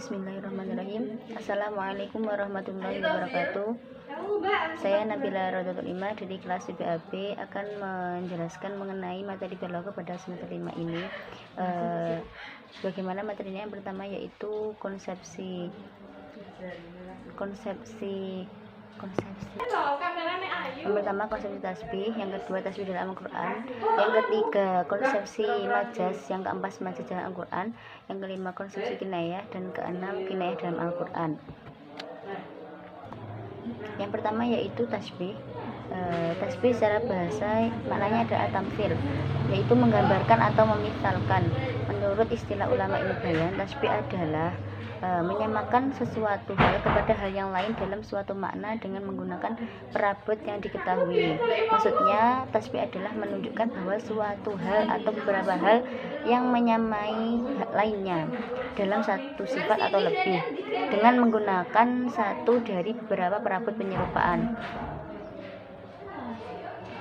Bismillahirrahmanirrahim. Assalamualaikum warahmatullahi wabarakatuh. Saya Nabila Rodatul Ima dari kelas BAB akan menjelaskan mengenai materi berlaku pada semester 5 ini. Bagaimana materinya? Yang pertama yaitu konsepsi yang pertama konsepsi tasbih, yang kedua tasbih dalam Al-Quran, yang ketiga konsepsi majas, yang keempat majas dalam Al-Quran, yang kelima konsepsi kinayah, dan keenam kinayah dalam Al-Quran. Yang pertama yaitu tasbih. Tasbih secara bahasa maknanya adalah tamtsil, yaitu menggambarkan atau memisalkan. Menurut istilah ulama ilmu bayan, tasbih adalah menyamakan sesuatu hal kepada hal yang lain dalam suatu makna dengan menggunakan perabot yang diketahui. Maksudnya, tasbih adalah menunjukkan bahwa suatu hal atau beberapa hal yang menyamai lainnya dalam satu sifat atau lebih dengan menggunakan satu dari beberapa perabot penyerupaan.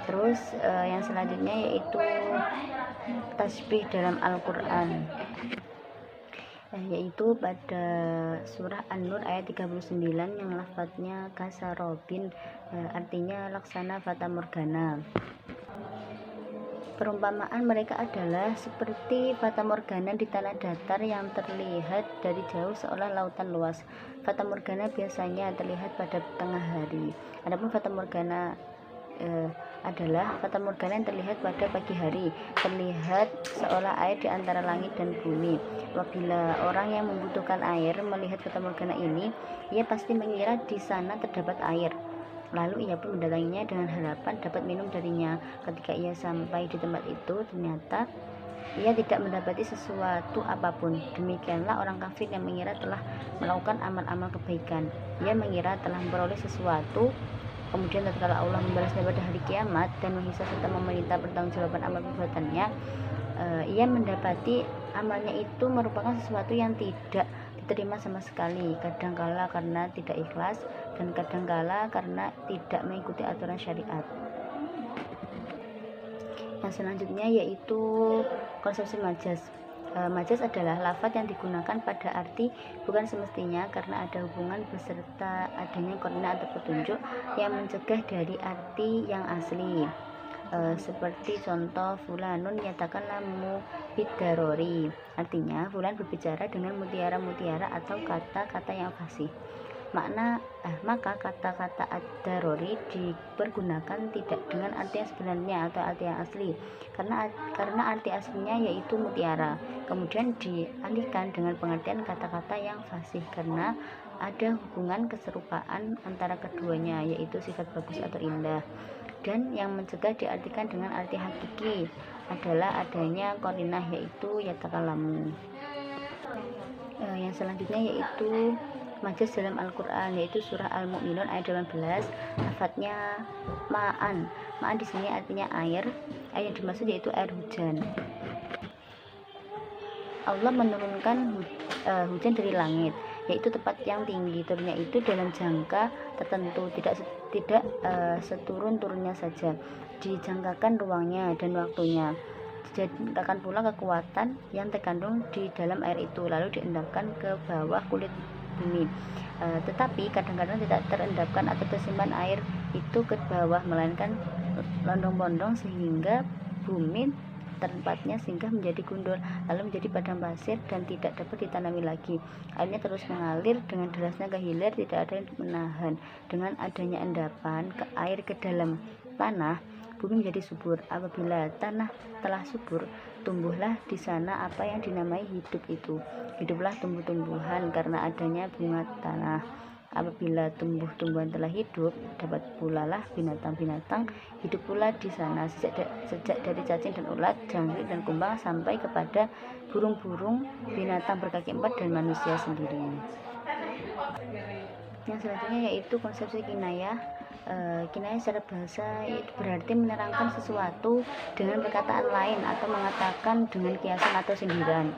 Terus yang selanjutnya yaitu tasbih dalam Al-Quran, yaitu pada surah An-Nur ayat 39 yang lafadznya kasarobin, artinya laksana fata morgana. Perumpamaan mereka adalah seperti fata morgana di tanah datar yang terlihat dari jauh seolah lautan luas. Fata morgana biasanya terlihat pada tengah hari. Adapun fata morgana adalah fata morgana yang terlihat pada pagi hari, terlihat seolah air di antara langit dan bumi. Apabila orang yang membutuhkan air melihat fata morgana ini, ia pasti mengira di sana terdapat air. Lalu ia pun mendatanginya dengan harapan dapat minum darinya. Ketika ia sampai di tempat itu, ternyata ia tidak mendapati sesuatu apapun. Demikianlah orang kafir yang mengira telah melakukan amal-amal kebaikan. Ia mengira telah memperoleh sesuatu. Kemudian tatkala Allah membalasnya pada hari kiamat dan menghisab serta meminta pertanggungjawaban amal perbuatannya, ia mendapati amalnya itu merupakan sesuatu yang tidak diterima sama sekali, kadangkala karena tidak ikhlas dan kadangkala karena tidak mengikuti aturan syariat. Yang selanjutnya yaitu konsepsi majas. Majas adalah lafaz yang digunakan pada arti bukan semestinya karena ada hubungan beserta adanya koordinat atau petunjuk yang mencegah dari arti yang asli. Seperti contoh fulanun nyatakan lamu bidarori, artinya fulan berbicara dengan mutiara-mutiara atau kata-kata yang fasih. Maka kata-kata ad-darori dipergunakan tidak dengan arti yang sebenarnya atau arti yang asli, karena arti aslinya yaitu mutiara, kemudian dialihkan dengan pengertian kata-kata yang fasih karena ada hubungan keserupaan antara keduanya, yaitu sifat bagus atau indah. Dan yang mencegah diartikan dengan arti hakiki adalah adanya qarinah, yaitu yatakalamu. Yang selanjutnya yaitu majas dalam Al-Quran, yaitu surah Al-Mu'minun ayat 18. Lafadznya ma'an. Ma'an di sini artinya air. Air yang dimaksud yaitu air hujan. Allah menurunkan hujan dari langit, yaitu tempat yang tinggi. Turunnya itu dalam jangka tertentu, tidak seturun-turunnya saja. Dijangkakan ruangnya dan waktunya. Dijangkakan pula kekuatan yang terkandung di dalam air itu, lalu diendapkan ke bawah kulit bumi. Tetapi kadang-kadang tidak terendapkan atau tersimpan air itu ke bawah, melainkan londong-bondong sehingga bumi tempatnya singgah menjadi gundul, lalu menjadi padang pasir dan tidak dapat ditanami lagi. Airnya terus mengalir dengan derasnya ke hilir, tidak ada yang menahan. Dengan adanya endapan air ke dalam tanah, bumi menjadi subur. Apabila tanah telah subur, tumbuhlah di sana apa yang dinamai hidup itu. Hiduplah tumbuh-tumbuhan karena adanya bunga tanah. Apabila tumbuh-tumbuhan telah hidup, dapat pula lah binatang-binatang hidup pula di sana, sejak dari cacing dan ulat, jangkrik dan kumbang sampai kepada burung-burung, binatang berkaki empat dan manusia sendiri. Yang selanjutnya yaitu konsepsi kinayah. Kinayah secara bahasa itu berarti menerangkan sesuatu dengan perkataan lain atau mengatakan dengan kiasan atau sindiran.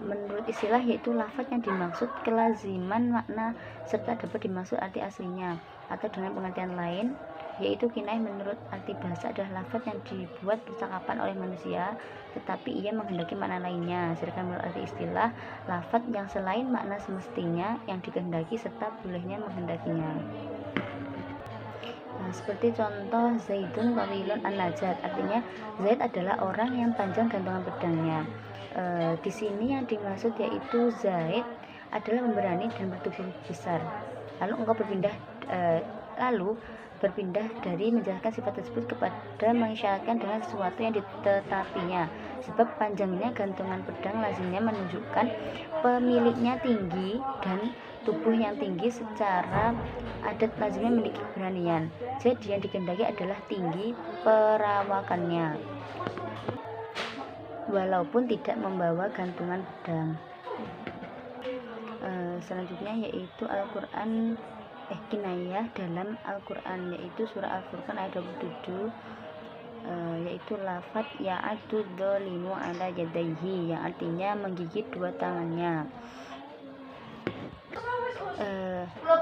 Menurut istilah yaitu lafaz yang dimaksud kelaziman makna serta dapat dimaksud arti aslinya, atau dengan pengertian lain yaitu kinayah menurut arti bahasa adalah lafaz yang dibuat percakapan oleh manusia tetapi ia menghendaki makna lainnya, sedangkan menurut arti istilah lafaz yang selain makna semestinya yang dikehendaki serta bolehnya menghendakinya. Nah, seperti contoh Zaidun tawilun an-najat, artinya Zaid adalah orang yang panjang gantungan pedangnya. Di sini yang dimaksud yaitu Zaid adalah pemberani dan bertubuh besar. Lalu berpindah dari menjelaskan sifat tersebut kepada mengisyaratkan dengan sesuatu yang ditetapinya. Sebab panjangnya gantungan pedang lazimnya menunjukkan pemiliknya tinggi dan tubuh yang tinggi secara adat lazimnya memiliki keberanian. Jadi yang dikehendaki adalah tinggi perawakannya, walaupun tidak membawa gantungan pedang. Selanjutnya yaitu Al-Quran kinayah dalam Al-Quran, yaitu surah Al-Furqan ayat 27, yaitu lafaz ya'addu dzalimu ala yadayhi, yang artinya menggigit dua tangannya.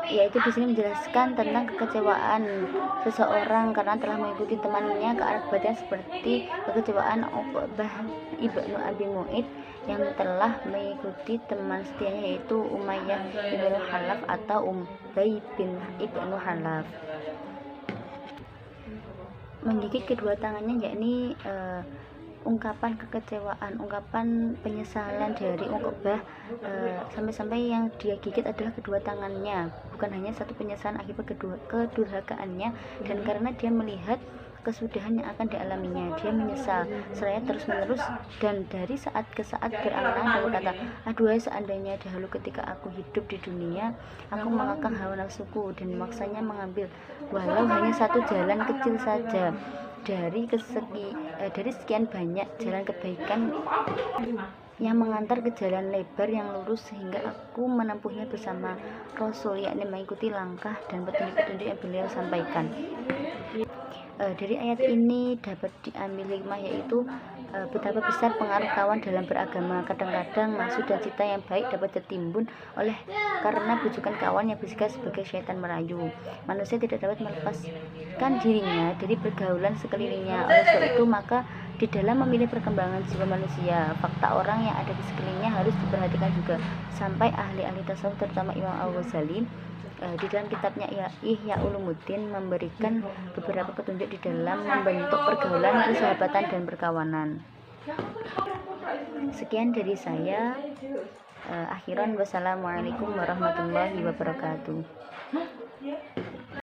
Yaitu di sini menjelaskan tentang kekecewaan seseorang karena telah mengikuti temannya ke arah kebatilan, seperti kekecewaan Uqbah ibnu Abi Mu'id yang telah mengikuti teman setianya yaitu Umayyah ibnu Khalaf atau Ubay bin ibnu Khalaf. Menggigit kedua tangannya yakni ungkapan kekecewaan, ungkapan penyesalan dari Uqbah, sampai-sampai yang dia gigit adalah kedua tangannya, bukan hanya satu penyesalan akibat kedurhakaannya, dan karena dia melihat kesudahan yang akan dialaminya, dia menyesal seraya terus-menerus dan dari saat ke saat berangan-angan dan berkata, aduhai seandainya dahulu ketika aku hidup di dunia aku mengekang hawa nafsuku dan memaksanya mengambil walau hanya satu jalan kecil saja dari sekian banyak jalan kebaikan yang mengantar ke jalan lebar yang lurus, sehingga aku menempuhnya bersama Rasul, yakni mengikuti langkah dan petunjuk-petunjuk yang beliau sampaikan. Dari ayat ini dapat diambil hikmah, yaitu betapa besar pengaruh kawan dalam beragama. Kadang-kadang maksud dan cita yang baik dapat tertimbun oleh karena bujukan kawan yang bersikap sebagai syaitan merayu. Manusia tidak dapat melepaskan dirinya dari pergaulan sekelilingnya. Oleh sebab itu maka di dalam memilih perkembangan jiwa manusia, fakta orang yang ada di sekelilingnya harus diperhatikan juga. Sampai ahli-ahli tasawuf terutama Imam Al-Ghazali di dalam kitabnya Ihya Ulumuddin memberikan beberapa petunjuk di dalam membentuk pergaulan, persahabatan, dan perkawanan. Sekian dari saya. Akhiran, wassalamualaikum warahmatullahi wabarakatuh.